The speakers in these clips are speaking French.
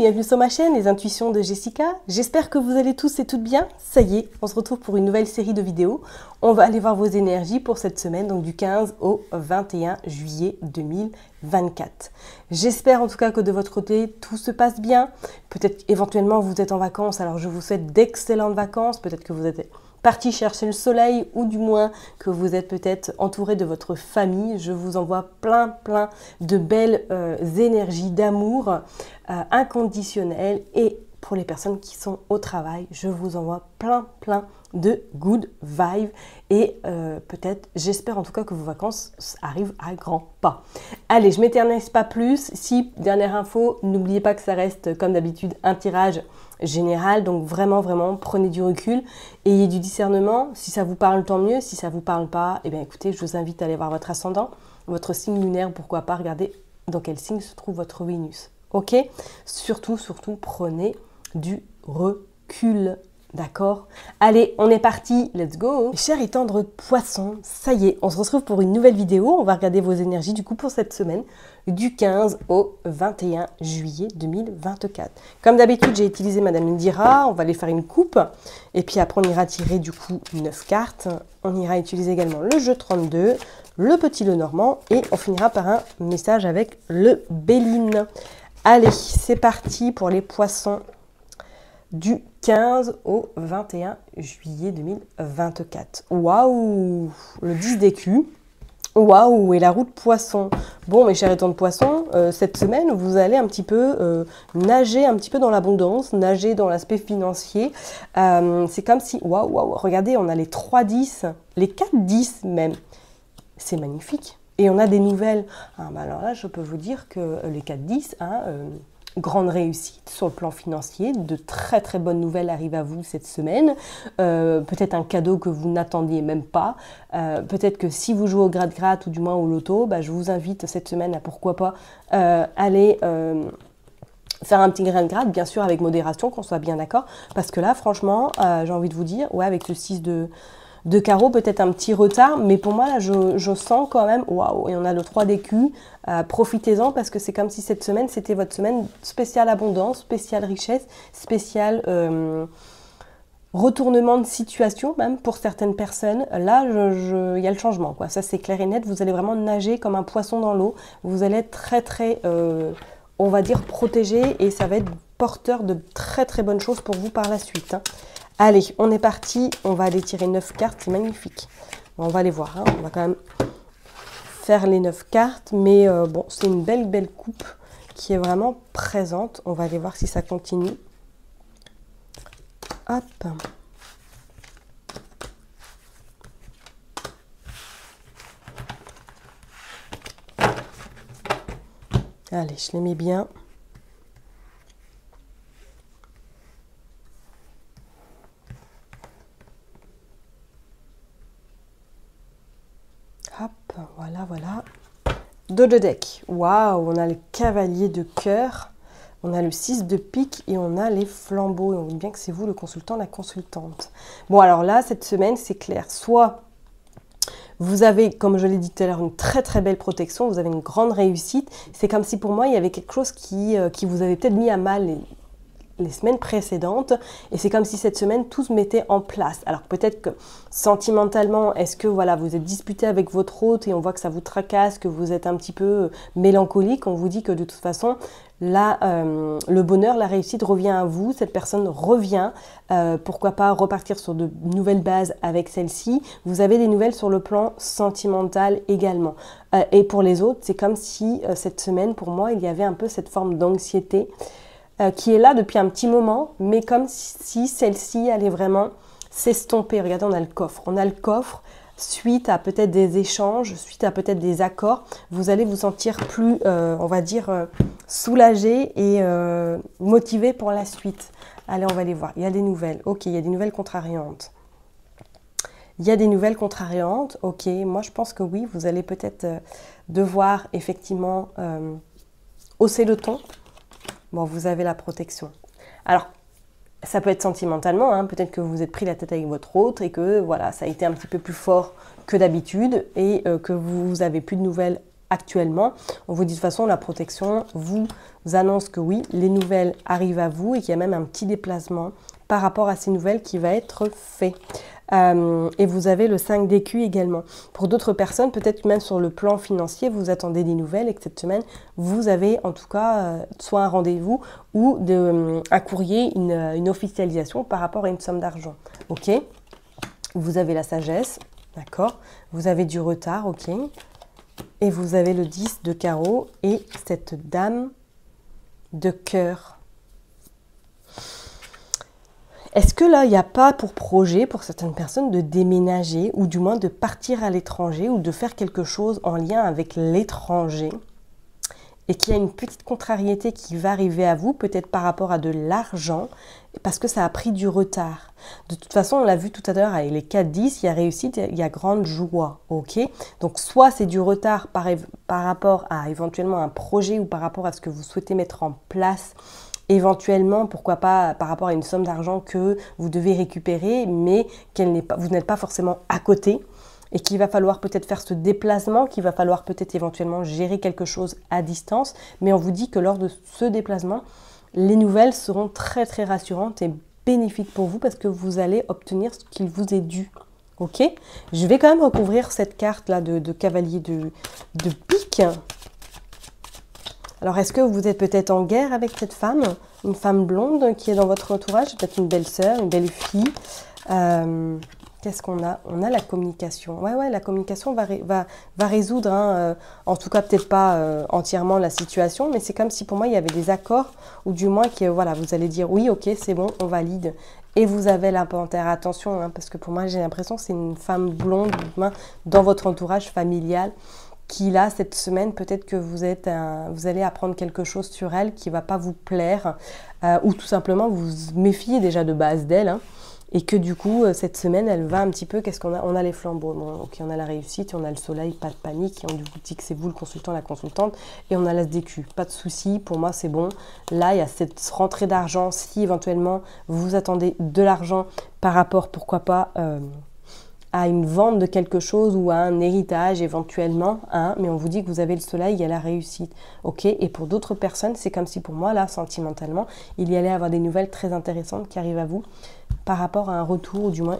bienvenue sur ma chaîne Les Intuitions de Jessica. J'espère que vous allez tous et toutes bien. Ça y est, on se retrouve pour une nouvelle série de vidéos. On va aller voir vos énergies pour cette semaine, donc du 15 au 21 juillet 2024. J'espère en tout cas que de votre côté, tout se passe bien. Peut-être éventuellement vous êtes en vacances, alors je vous souhaite d'excellentes vacances. Peut-être que vous êtes parti chercher le soleil ou du moins que vous êtes peut-être entouré de votre famille. Je vous envoie plein de belles énergies d'amour inconditionnel, et pour les personnes qui sont au travail, je vous envoie plein de good vibes et peut-être, j'espère en tout cas que vos vacances arrivent à grands pas. Allez, je m'éternise pas plus. Si, dernière info, n'oubliez pas que ça reste comme d'habitude un tirage général, donc vraiment prenez du recul, ayez du discernement. Si ça vous parle, tant mieux. Si ça vous parle pas, eh bien écoutez, je vous invite à aller voir votre ascendant, votre signe lunaire, pourquoi pas regarder dans quel signe se trouve votre Vénus. Ok, surtout, prenez du recul. D'accord? Allez, on est parti, let's go! Chers et tendres poissons, ça y est, on se retrouve pour une nouvelle vidéo. On va regarder vos énergies du coup pour cette semaine, du 15 au 21 juillet 2024. Comme d'habitude, j'ai utilisé Madame Indira. On va aller faire une coupe. Et puis après, on ira tirer du coup 9 cartes. On ira utiliser également le jeu 32, le petit Lenormand. Et on finira par un message avec le Béline. Allez, c'est parti pour les poissons du 15 au 21 juillet 2024. Waouh! Le 10 d'écus. Waouh! Et la roue de poisson. Bon, mes chers étants de poisson, cette semaine, vous allez un petit peu nager un petit peu dans l'abondance, nager dans l'aspect financier. C'est comme si, waouh, regardez, on a les 3-10, les 4-10 même. C'est magnifique. Et on a des nouvelles. Alors là, je peux vous dire que les 4-10, grande réussite sur le plan financier, de très bonnes nouvelles arrivent à vous cette semaine, peut-être un cadeau que vous n'attendiez même pas, peut-être que si vous jouez au gratte-gratte ou du moins au loto, je vous invite cette semaine à pourquoi pas aller faire un petit gratte-gratte, bien sûr avec modération, qu'on soit bien d'accord, parce que là franchement, j'ai envie de vous dire, ouais, avec le 6 de carreau, peut-être un petit retard, mais pour moi, là, je sens quand même, waouh, et on a le 3 d'écus, profitez-en, parce que c'est comme si cette semaine, c'était votre semaine spéciale abondance, spéciale richesse, spéciale retournement de situation, même pour certaines personnes. Là, il y a le changement, quoi. Ça, c'est clair et net, vous allez vraiment nager comme un poisson dans l'eau, vous allez être très on va dire, protégé, et ça va être porteur de très bonnes choses pour vous par la suite, hein. Allez, on est parti, on va aller tirer 9 cartes, c'est magnifique. Bon, on va aller voir, hein. On va quand même faire les 9 cartes, mais bon, c'est une belle coupe qui est vraiment présente. On va aller voir si ça continue. Hop. Allez, je les mets bien. Hop, voilà. Dos de deck. Waouh, on a le cavalier de cœur, on a le 6 de pique et on a les flambeaux. Et on voit bien que c'est vous le consultant, la consultante. Bon, alors là, cette semaine, c'est clair. Soit vous avez, comme je l'ai dit tout à l'heure, une très belle protection, vous avez une grande réussite. C'est comme si pour moi, il y avait quelque chose qui vous avait peut-être mis à mal les semaines précédentes, et c'est comme si cette semaine tout se mettait en place. Alors peut-être que sentimentalement, est-ce que voilà, vous êtes disputé avec votre hôte et on voit que ça vous tracasse, que vous êtes un petit peu mélancolique, on vous dit que de toute façon là, le bonheur, la réussite revient à vous, cette personne revient, pourquoi pas repartir sur de nouvelles bases avec celle-ci. Vous avez des nouvelles sur le plan sentimental également, et pour les autres, c'est comme si cette semaine, pour moi, il y avait un peu cette forme d'anxiété qui est là depuis un petit moment, mais comme si celle-ci allait vraiment s'estomper. Regardez, on a le coffre. On a le coffre, suite à peut-être des échanges, suite à peut-être des accords, vous allez vous sentir plus, on va dire, soulagé et motivé pour la suite. Allez, on va les voir. Il y a des nouvelles. Ok, il y a des nouvelles contrariantes. Il y a des nouvelles contrariantes. Ok, moi je pense que oui, vous allez peut-être devoir effectivement hausser le ton. Bon, vous avez la protection. Alors, ça peut être sentimentalement, hein, peut-être que vous vous êtes pris la tête avec votre autre et que voilà, ça a été un petit peu plus fort que d'habitude et que vous n'avez plus de nouvelles actuellement. On vous dit de toute façon, la protection vous annonce que oui, les nouvelles arrivent à vous et qu'il y a même un petit déplacement par rapport à ces nouvelles qui va être fait. Et vous avez le 5 d'écus également. Pour d'autres personnes, peut-être même sur le plan financier, vous attendez des nouvelles et que cette semaine, vous avez en tout cas soit un rendez-vous ou un courrier, une officialisation par rapport à une somme d'argent. Ok. Vous avez la sagesse, d'accord. Vous avez du retard, ok. Et vous avez le 10 de carreau et cette dame de cœur. Est-ce que là, il n'y a pas pour projet, pour certaines personnes, de déménager ou du moins de partir à l'étranger ou de faire quelque chose en lien avec l'étranger et qu'il y a une petite contrariété qui va arriver à vous, peut-être par rapport à de l'argent, parce que ça a pris du retard. De toute façon, on l'a vu tout à l'heure avec les 4-10, il y a réussite, il y a grande joie, ok? Donc, soit c'est du retard par rapport à éventuellement un projet ou par rapport à ce que vous souhaitez mettre en place, éventuellement, pourquoi pas par rapport à une somme d'argent que vous devez récupérer, mais vous n'êtes pas forcément à côté et qu'il va falloir peut-être faire ce déplacement, qu'il va falloir peut-être éventuellement gérer quelque chose à distance. Mais on vous dit que lors de ce déplacement, les nouvelles seront très très rassurantes et bénéfiques pour vous parce que vous allez obtenir ce qu'il vous est dû. Ok? Je vais quand même recouvrir cette carte là de cavalier de pique. Alors, est-ce que vous êtes peut-être en guerre avec cette femme, une femme blonde qui est dans votre entourage, peut-être une belle sœur, une belle fille. Qu'est-ce qu'on a? On a la communication. Ouais, la communication va résoudre, hein, en tout cas peut-être pas entièrement la situation, mais c'est comme si pour moi il y avait des accords, ou du moins que voilà, vous allez dire oui, ok, c'est bon, on valide. Et vous avez la panthère, attention, hein, parce que pour moi j'ai l'impression que c'est une femme blonde dans votre entourage familial, qui là, cette semaine, peut-être que vous allez apprendre quelque chose sur elle qui ne va pas vous plaire, ou tout simplement vous méfiez déjà de base d'elle, hein, et que du coup, cette semaine, elle va un petit peu, qu'est-ce qu'on a? On a les flambeaux, bon, ok, on a la réussite, on a le soleil, pas de panique, et on vous dit que c'est vous le consultant, la consultante, et on a l'as d'écus, pas de souci, pour moi c'est bon. Là, il y a cette rentrée d'argent, si éventuellement vous attendez de l'argent par rapport, pourquoi pas, à une vente de quelque chose ou à un héritage éventuellement, hein, mais on vous dit que vous avez le soleil, il y a la réussite, ok? Et pour d'autres personnes, c'est comme si pour moi, là, sentimentalement, il y allait avoir des nouvelles très intéressantes qui arrivent à vous par rapport à un retour, ou du moins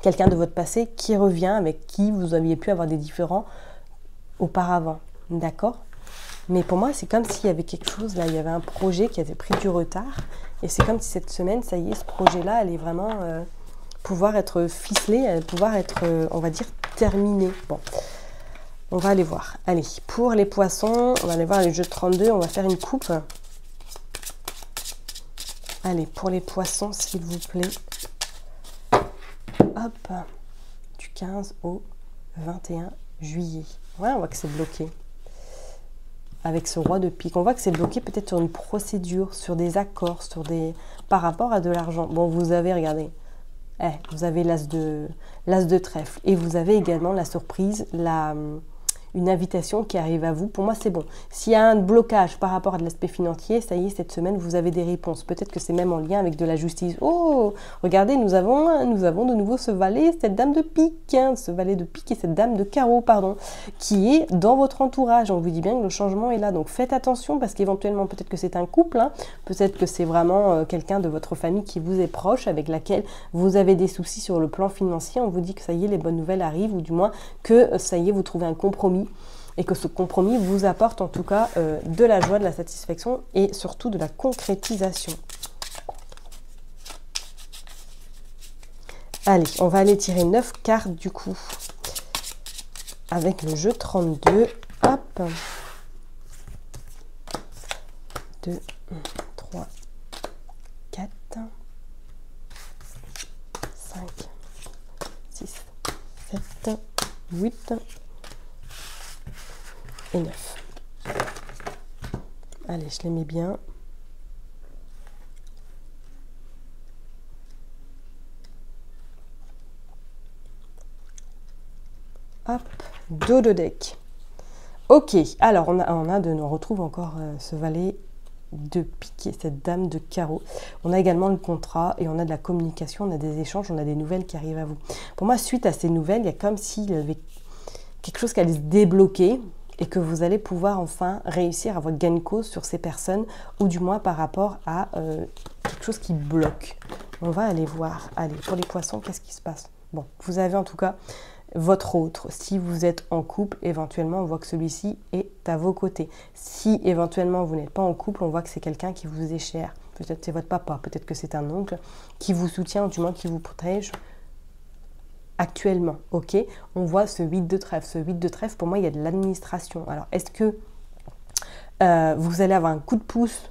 quelqu'un de votre passé qui revient, avec qui vous aviez pu avoir des différends auparavant, d'accord? Mais pour moi, c'est comme s'il y avait quelque chose, là, il y avait un projet qui avait pris du retard, et c'est comme si cette semaine, ça y est, ce projet-là, elle est vraiment... pouvoir être ficelé, pouvoir être, on va dire, terminé. Bon, on va aller voir. Allez, pour les poissons, on va aller voir les jeux de 32, on va faire une coupe. Allez, pour les poissons, s'il vous plaît. Hop, du 15 au 21 juillet. Ouais, on voit que c'est bloqué. Avec ce roi de pique, on voit que c'est bloqué peut-être sur une procédure, sur des accords, par rapport à de l'argent. Bon, vous avez, regardez, vous avez l'as de trèfle et vous avez également la surprise, une invitation qui arrive à vous. Pour moi, c'est bon. S'il y a un blocage par rapport à de l'aspect financier, ça y est, cette semaine, vous avez des réponses. Peut-être que c'est même en lien avec de la justice. Oh, regardez, nous avons de nouveau ce valet, cette dame de pique, hein, ce valet de pique et cette dame de carreau, pardon, qui est dans votre entourage. On vous dit bien que le changement est là. Donc, faites attention parce qu'éventuellement, peut-être que c'est un couple, hein, peut-être que c'est vraiment quelqu'un de votre famille qui vous est proche, avec laquelle vous avez des soucis sur le plan financier. On vous dit que ça y est, les bonnes nouvelles arrivent, ou du moins que ça y est, vous trouvez un compromis. Et que ce compromis vous apporte en tout cas de la joie, de la satisfaction et surtout de la concrétisation. Allez, on va aller tirer 9 cartes du coup. Avec le jeu 32. Hop. 2, 3, 4, 5, 6, 7, 8... et 9. Allez, je les mets bien. Hop, dos de deck. Ok, alors on retrouve encore ce valet de pique et cette dame de carreau. On a également le contrat et on a de la communication, on a des échanges, on a des nouvelles qui arrivent à vous. Pour moi, suite à ces nouvelles, il y a comme s'il y avait quelque chose qui allait se débloquer. et que vous allez pouvoir enfin réussir à votre gain de cause sur ces personnes, ou du moins par rapport à quelque chose qui bloque. On va aller voir. Allez, pour les poissons, qu'est-ce qui se passe? Bon, vous avez en tout cas votre autre. Si vous êtes en couple, éventuellement, on voit que celui-ci est à vos côtés. Si éventuellement vous n'êtes pas en couple, on voit que c'est quelqu'un qui vous est cher. Peut-être c'est votre papa, peut-être que c'est un oncle qui vous soutient, ou du moins qui vous protège actuellement. Ok, on voit ce 8 de trèfle. Ce 8 de trèfle, pour moi, il y a de l'administration. Alors, est-ce que vous allez avoir un coup de pouce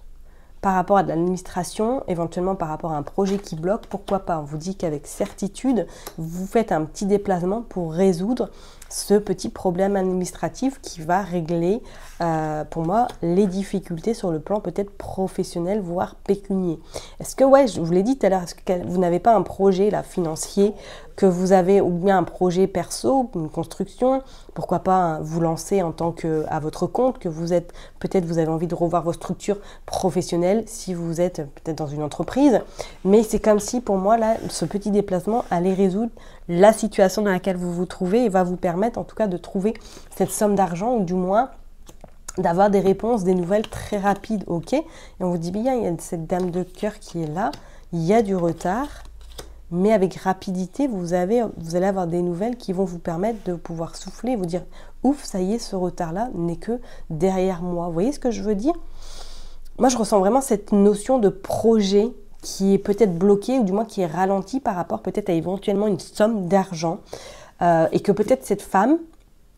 par rapport à de l'administration, éventuellement par rapport à un projet qui bloque? Pourquoi pas? On vous dit qu'avec certitude, vous faites un petit déplacement pour résoudre ce petit problème administratif qui va régler, pour moi, les difficultés sur le plan peut-être professionnel, voire pécunier. Est-ce que, ouais, je vous l'ai dit tout à l'heure, est-ce que vous n'avez pas un projet là, financier, que vous avez, ou bien un projet perso, une construction, pourquoi pas vous lancer en tant que à votre compte, que vous êtes, peut-être vous avez envie de revoir vos structures professionnelles si vous êtes peut-être dans une entreprise, mais c'est comme si pour moi là, ce petit déplacement allait résoudre la situation dans laquelle vous vous trouvez et va vous permettre en tout cas de trouver cette somme d'argent, ou du moins d'avoir des réponses, des nouvelles très rapides, ok? Et on vous dit bien, il y a cette dame de cœur qui est là, il y a du retard, mais avec rapidité, vous allez avoir des nouvelles qui vont vous permettre de pouvoir souffler, vous dire, ouf, ça y est, ce retard-là n'est que derrière moi. Vous voyez ce que je veux dire? Moi, je ressens vraiment cette notion de projet qui est peut-être bloqué, ou du moins qui est ralenti par rapport peut-être à éventuellement une somme d'argent, et que peut-être cette femme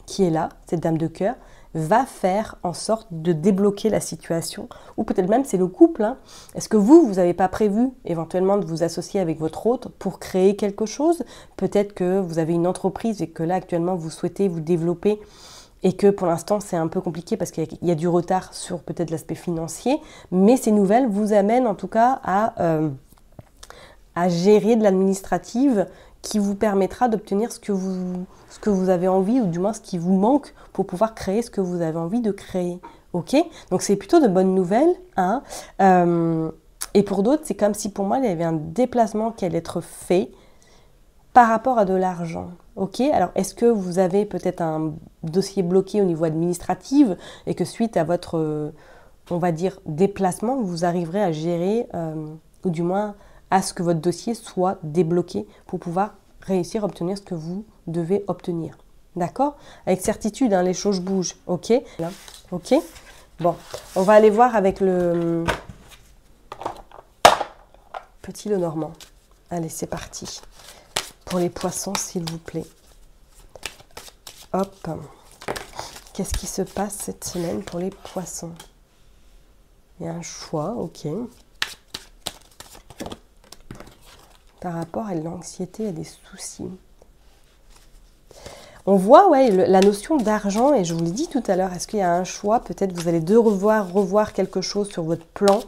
qui est là, cette dame de cœur, va faire en sorte de débloquer la situation, ou peut-être même c'est le couple. Hein. Est-ce que vous n'avez pas prévu éventuellement de vous associer avec votre hôte pour créer quelque chose? Peut-être que vous avez une entreprise et que là actuellement vous souhaitez vous développer, et que pour l'instant c'est un peu compliqué parce qu'il y a du retard sur peut-être l'aspect financier, mais ces nouvelles vous amènent en tout cas à gérer de l'administrative qui vous permettra d'obtenir ce que vous avez envie, ou du moins ce qui vous manque pour pouvoir créer ce que vous avez envie de créer. Ok? Donc c'est plutôt de bonnes nouvelles. Hein. Et pour d'autres, c'est comme si pour moi il y avait un déplacement qui allait être fait par rapport à de l'argent. Ok? Alors est-ce que vous avez peut-être un dossier bloqué au niveau administratif et que suite à votre, on va dire, déplacement, vous arriverez à gérer, ou du moins à ce que votre dossier soit débloqué pour pouvoir réussir à obtenir ce que vous devez obtenir. D'accord? Avec certitude, hein, les choses bougent. Ok? Là. Ok? Bon, on va aller voir avec le petit Lenormand. Allez, c'est parti. Pour les poissons, s'il vous plaît. Hop. Qu'est-ce qui se passe cette semaine pour les poissons? Il y a un choix, ok. Par rapport à l'anxiété et des soucis. On voit, ouais, la notion d'argent, et je vous l'ai dit tout à l'heure, est-ce qu'il y a un choix? Peut-être vous allez revoir quelque chose sur votre plan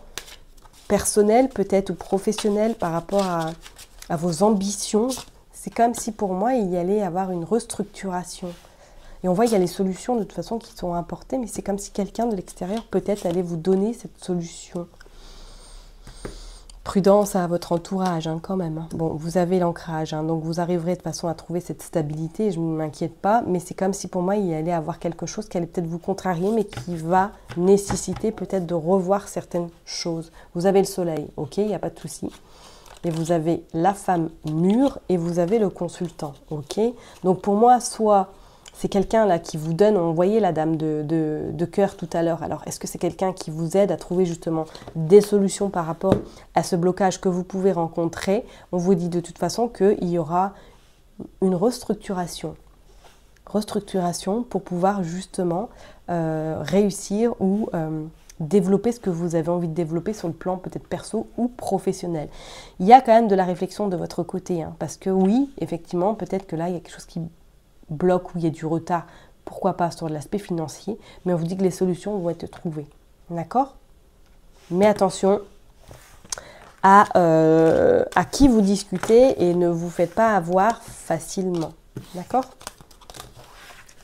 personnel, peut-être, ou professionnel, par rapport à vos ambitions. C'est comme si pour moi, il y allait avoir une restructuration. Et on voit qu'il y a les solutions de toute façon qui sont apportées, mais c'est comme si quelqu'un de l'extérieur peut-être allait vous donner cette solution. Prudence à votre entourage, hein, quand même. Bon, vous avez l'ancrage, hein, donc vous arriverez de toute façon à trouver cette stabilité, je ne m'inquiète pas, mais c'est comme si pour moi, il y allait avoir quelque chose qui allait peut-être vous contrarier, mais qui va nécessiter peut-être de revoir certaines choses. Vous avez le soleil, ok, il n'y a pas de souci. Et vous avez la femme mûre et vous avez le consultant, ok. Donc pour moi, soit c'est quelqu'un là qui vous donne, on voyait la dame de cœur tout à l'heure, alors est-ce que c'est quelqu'un qui vous aide à trouver justement des solutions par rapport à ce blocage que vous pouvez rencontrer? On vous dit de toute façon qu'il y aura une restructuration pour pouvoir justement réussir ou développer ce que vous avez envie de développer sur le plan peut-être perso ou professionnel. Il y a quand même de la réflexion de votre côté, hein, parce que oui, effectivement, peut-être que là, il y a quelque chose qui bloque, où il y a du retard, pourquoi pas sur l'aspect financier, mais on vous dit que les solutions vont être trouvées. D'accord? Mais attention à qui vous discutez et ne vous faites pas avoir facilement. D'accord?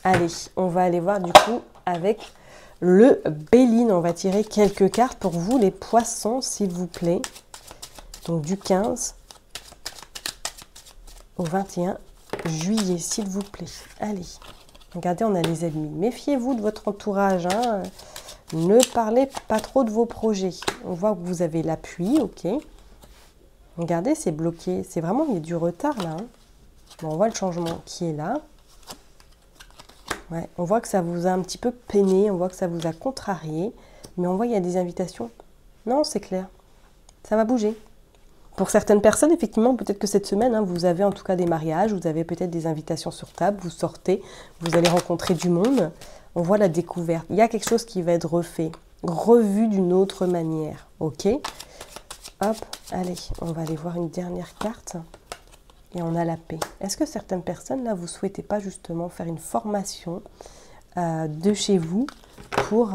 Allez, on va aller voir du coup avec le Béline. On va tirer quelques cartes pour vous, les poissons, s'il vous plaît. Donc du 15 au 21 juillet, s'il vous plaît. Allez. Regardez, on a les ennemis. Méfiez-vous de votre entourage, hein. Ne parlez pas trop de vos projets. On voit que vous avez l'appui, ok. Regardez, c'est bloqué. C'est vraiment, il y a du retard là. Hein. Bon, on voit le changement qui est là. Ouais, on voit que ça vous a un petit peu peiné, on voit que ça vous a contrarié. Mais on voit qu'il y a des invitations. Non, c'est clair. Ça va bouger. Pour certaines personnes, effectivement, peut-être que cette semaine, hein, vous avez en tout cas des mariages, vous avez peut-être des invitations sur table, vous sortez, vous allez rencontrer du monde. On voit la découverte. Il y a quelque chose qui va être refait, revu d'une autre manière. Ok? Hop, allez, on va aller voir une dernière carte. Et on a la paix. Est-ce que certaines personnes, là, vous ne souhaitez pas justement faire une formation de chez vous pour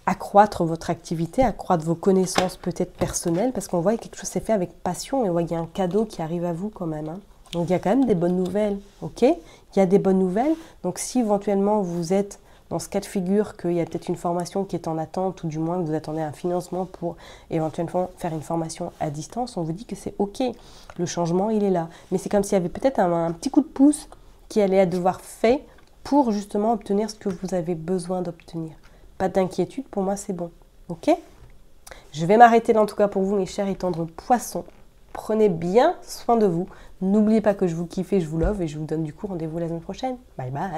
accroître votre activité, accroître vos connaissances peut-être personnelles, parce qu'on voit que quelque chose s'est fait avec passion et on voit qu'il y a un cadeau qui arrive à vous quand même. Hein. Donc il y a quand même des bonnes nouvelles, ok? Il y a des bonnes nouvelles. Donc si éventuellement vous êtes dans ce cas de figure qu'il y a peut-être une formation qui est en attente ou du moins que vous attendez un financement pour éventuellement faire une formation à distance, on vous dit que c'est ok. Le changement, il est là. Mais c'est comme s'il y avait peut-être un petit coup de pouce qui allait devoir fait pour justement obtenir ce que vous avez besoin d'obtenir. Pas d'inquiétude, pour moi c'est bon. Ok? Je vais m'arrêter là en tout cas pour vous mes chers et tendres poissons. Prenez bien soin de vous. N'oubliez pas que je vous kiffe et je vous love et je vous donne du coup rendez-vous la semaine prochaine. Bye bye!